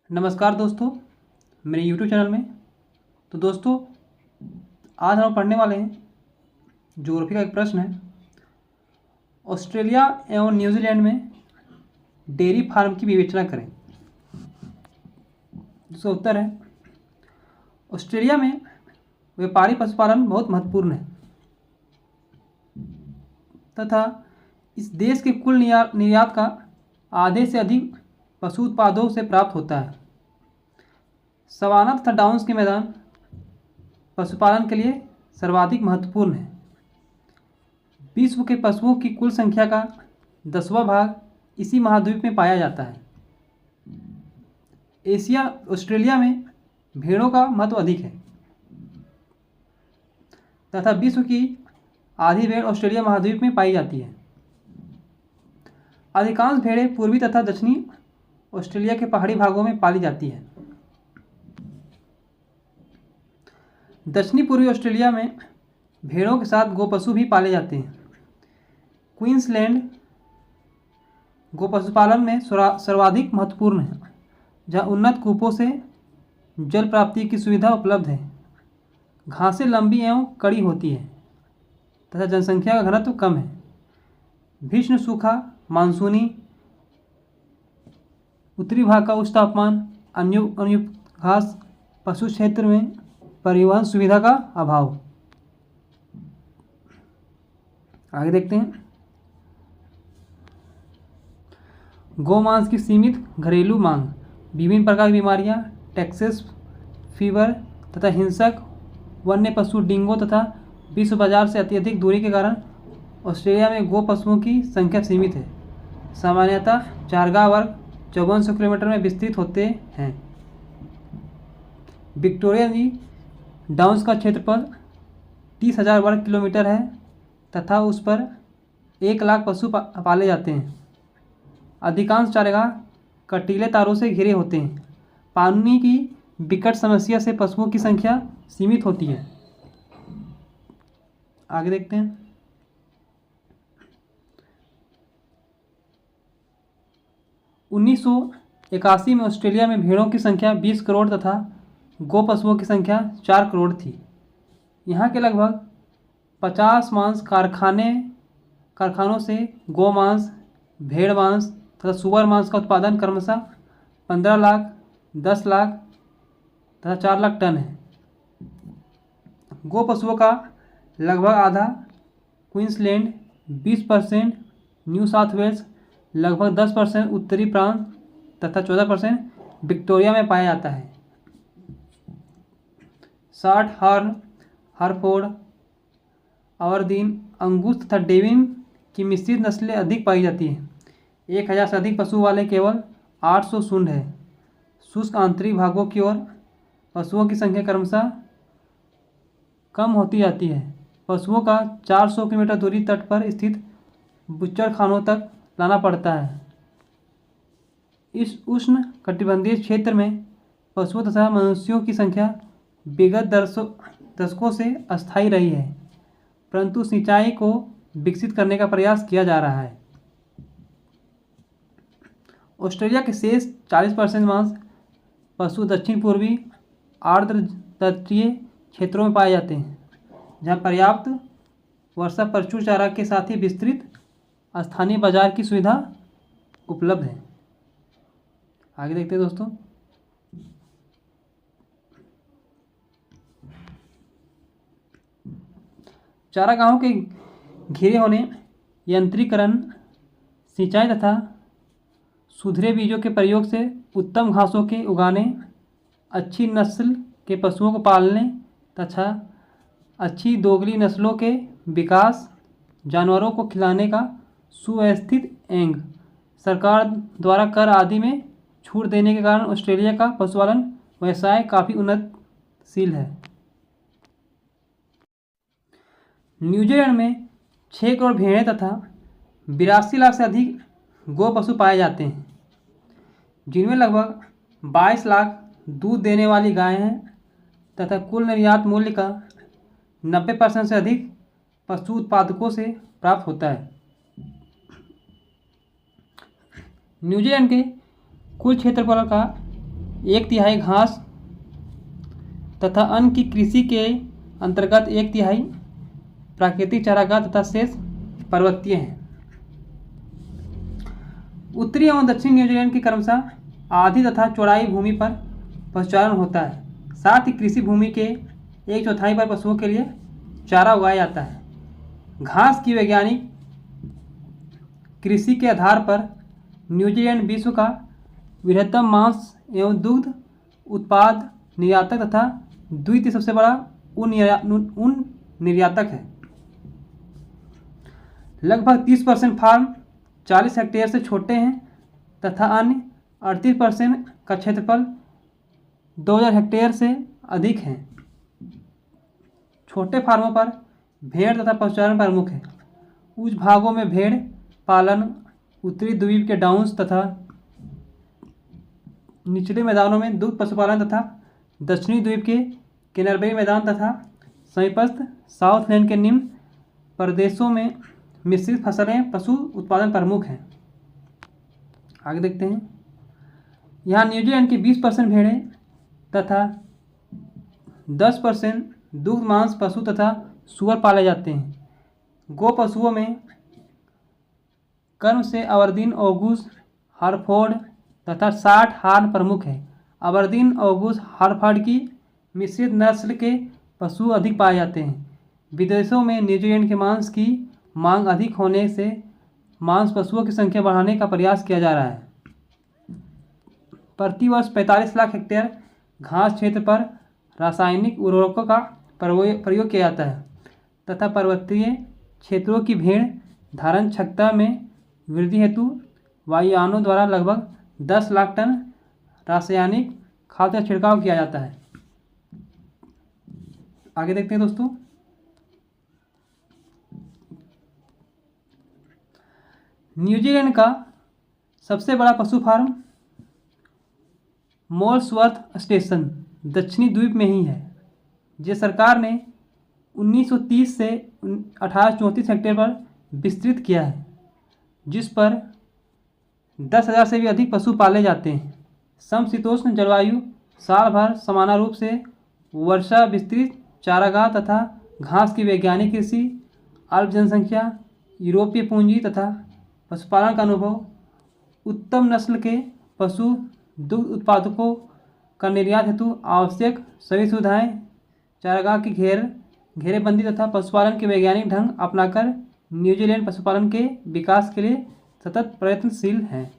नमस्कार दोस्तों, मेरे YouTube चैनल में। तो दोस्तों, आज हम पढ़ने वाले हैं ज्योग्राफी का एक प्रश्न है। ऑस्ट्रेलिया एवं न्यूजीलैंड में डेयरी फार्म की विवेचना करें। इसका उत्तर है ऑस्ट्रेलिया में व्यापारी पशुपालन बहुत महत्वपूर्ण है तथा इस देश के कुल निर्यात का आधे से अधिक पशु उत्पादों से प्राप्त होता है। सवाना तथा डाउन्स के मैदान पशुपालन के लिए सर्वाधिक महत्वपूर्ण है। विश्व के पशुओं की कुल संख्या का 10वां भाग इसी महाद्वीप में पाया जाता है। ऑस्ट्रेलिया में भेड़ों का महत्व अधिक है तथा विश्व की आधी भेड़ ऑस्ट्रेलिया महाद्वीप में पाई जाती है। अधिकांश भेड़ें पूर्वी तथा दक्षिणी ऑस्ट्रेलिया के पहाड़ी भागों में पाली जाती है। दक्षिणी पूर्वी ऑस्ट्रेलिया में भेड़ों के साथ गोपशु भी पाले जाते हैं। क्वींसलैंड गोपशुपालन में सर्वाधिक महत्वपूर्ण है, जहाँ उन्नत कूपों से जल प्राप्ति की सुविधा उपलब्ध है। घासें लंबी एवं कड़ी होती है तथा जनसंख्या का घनत्व कम है। भीषण सूखा, मानसूनी, उत्तरी भाग का उच्च तापमान, अनुपयुक्त घास, पशु क्षेत्र में परिवहन सुविधा का अभाव। आगे देखते हैं। गोमांस की सीमित घरेलू मांग, विभिन्न प्रकार की बीमारियां, टेक्सास फीवर तथा हिंसक वन्य पशु डिंगो तथा विश्व बाजार से अत्यधिक दूरी के कारण ऑस्ट्रेलिया में गो पशुओं की संख्या सीमित है। सामान्यतः चारगाह वर्ग 5400 किलोमीटर में विस्तृत होते हैं। विक्टोरिया जी डाउन्स का क्षेत्रफल 30,000 वर्ग किलोमीटर है तथा उस पर 1 लाख पशु पाले जाते हैं। अधिकांश चारागाह कटीले तारों से घिरे होते हैं। पानी की विकट समस्या से पशुओं की संख्या सीमित होती है। आगे देखते हैं। उन्नीस सौ 81 में ऑस्ट्रेलिया में भेड़ों की संख्या 20 करोड़ तथा गो पशुओं की संख्या 4 करोड़ थी। यहाँ के लगभग 50 मांस कारखानों से गो मांस, भेड़ मांस तथा सुअर मांस का उत्पादन क्रमशः 15 लाख, 10 लाख तथा 4 लाख टन है। गो पशुओं का लगभग आधा क्वींसलैंड, 20%, न्यू साउथ वेल्स, लगभग 10% उत्तरी प्रांत तथा 14% विक्टोरिया में पाया जाता है। 60 हॉर्न, हरफोर्ड, अबरदीन, अंगूस तथा डेविन की मिश्रित नस्लें अधिक पाई जाती हैं। 1000 से अधिक पशु वाले केवल 800 सूंड है। शुष्क आंतरिक भागों की ओर पशुओं की संख्या क्रमशः कम होती जाती है। पशुओं का 400 किलोमीटर दूरी तट पर स्थित बुच्चड़खानों तक लाना पड़ता है। इस उष्ण कटिबंधीय क्षेत्र में पशुओं तथा मनुष्यों की संख्या विगत दशकों से अस्थायी रही है, परंतु सिंचाई को विकसित करने का प्रयास किया जा रहा है। ऑस्ट्रेलिया के शेष 40% मांस पशु दक्षिण पूर्वी आर्द्र तटीय क्षेत्रों में पाए जाते हैं, जहाँ पर्याप्त वर्षा, प्रचुर चारा के साथ ही विस्तृत स्थानीय बाजार की सुविधा उपलब्ध है। आगे देखते हैं दोस्तों। चारागाहों के घिरे होने, यंत्रीकरण, सिंचाई तथा सुधरे बीजों के प्रयोग से उत्तम घासों के उगाने, अच्छी नस्ल के पशुओं को पालने तथा अच्छी दोगली नस्लों के विकास, जानवरों को खिलाने का सुव्यवस्थित एंग, सरकार द्वारा कर आदि में छूट देने के कारण ऑस्ट्रेलिया का पशुपालन व्यवसाय काफ़ी उन्नतशील है। न्यूजीलैंड में 6 करोड़ भेड़ें तथा 82 लाख से अधिक गो पशु पाए जाते हैं, जिनमें लगभग 22 लाख दूध देने वाली गायें हैं तथा कुल निर्यात मूल्य का 90% से अधिक पशु उत्पादकों से प्राप्त होता है। न्यूजीलैंड के कुल क्षेत्रफल का 1/3 घास तथा अन्न की कृषि के अंतर्गत 1/3 प्राकृतिक चारागाह तथा शेष पर्वतीय हैं। उत्तरी एवं दक्षिण न्यूजीलैंड की क्रमशः आधी तथा चौड़ाई भूमि पर पशुचारण होता है। साथ ही कृषि भूमि के 1/4 पर पशुओं के लिए चारा उगाया जाता है। घास की वैज्ञानिक कृषि के आधार पर न्यूजीलैंड विश्व का बृहत्तम मांस एवं दुग्ध उत्पाद निर्यातक तथा द्वितीय सबसे बड़ा ऊन निर्यातक है। लगभग 30% फार्म 40 हेक्टेयर से छोटे हैं तथा अन्य 38% का क्षेत्रफल 2000 हेक्टेयर से अधिक हैं। छोटे फार्मों पर भेड़ तथा पशुचारण प्रमुख है। उच्च भागों में भेड़ पालन, उत्तरी द्वीप के डाउन्स तथा निचले मैदानों में दुग्ध पशुपालन तथा दक्षिणी द्वीप के किनारबी मैदान तथा समीपस्थ साउथलैंड के निम्न प्रदेशों में मिश्रित फसलें पशु उत्पादन प्रमुख हैं। आगे देखते हैं। यहाँ न्यूजीलैंड की 20% भेड़ें तथा 10% दुग्ध मांस पशु तथा सूअर पाले जाते हैं। गो पशुओं में कर्म से अबरदीन, ओगूस, हरफोर्ड तथा 60 हार्न प्रमुख है। अबरदीन, ओगूस, हरफोर्ड की मिश्रित नस्ल के पशु अधिक पाए जाते हैं। विदेशों में न्यूजीलैंड के मांस की मांग अधिक होने से मांस पशुओं की संख्या बढ़ाने का प्रयास किया जा रहा है। प्रतिवर्ष 45 लाख हेक्टेयर घास क्षेत्र पर रासायनिक उर्वरकों का प्रयोग किया जाता है तथा पर्वतीय क्षेत्रों की भेड़ धारण क्षमता में वृद्धि हेतु वायुयानों द्वारा लगभग 10 लाख टन रासायनिक खाद का छिड़काव किया जाता है। आगे देखते हैं दोस्तों। न्यूजीलैंड का सबसे बड़ा पशु फार्म मोल्सवर्थ स्टेशन दक्षिणी द्वीप में ही है, जो सरकार ने 1930 से 1834 हेक्टेयर पर विस्तृत किया है, जिस पर 10,000 से भी अधिक पशु पाले जाते हैं। समशीतोष्ण जलवायु साल भर समान रूप से वर्षा, विस्तृत चारागाह तथा घास की वैज्ञानिक कृषि, अल्प जनसंख्या, यूरोपीय पूंजी तथा पशुपालन का अनुभव, उत्तम नस्ल के पशु दुग्ध उत्पादकों का निर्यात हेतु आवश्यक सभी सुविधाएं, चारागाह की घेरेबंदी तथा पशुपालन के वैज्ञानिक ढंग अपनाकर न्यूजीलैंड पशुपालन के विकास के लिए सतत प्रयत्नशील हैं।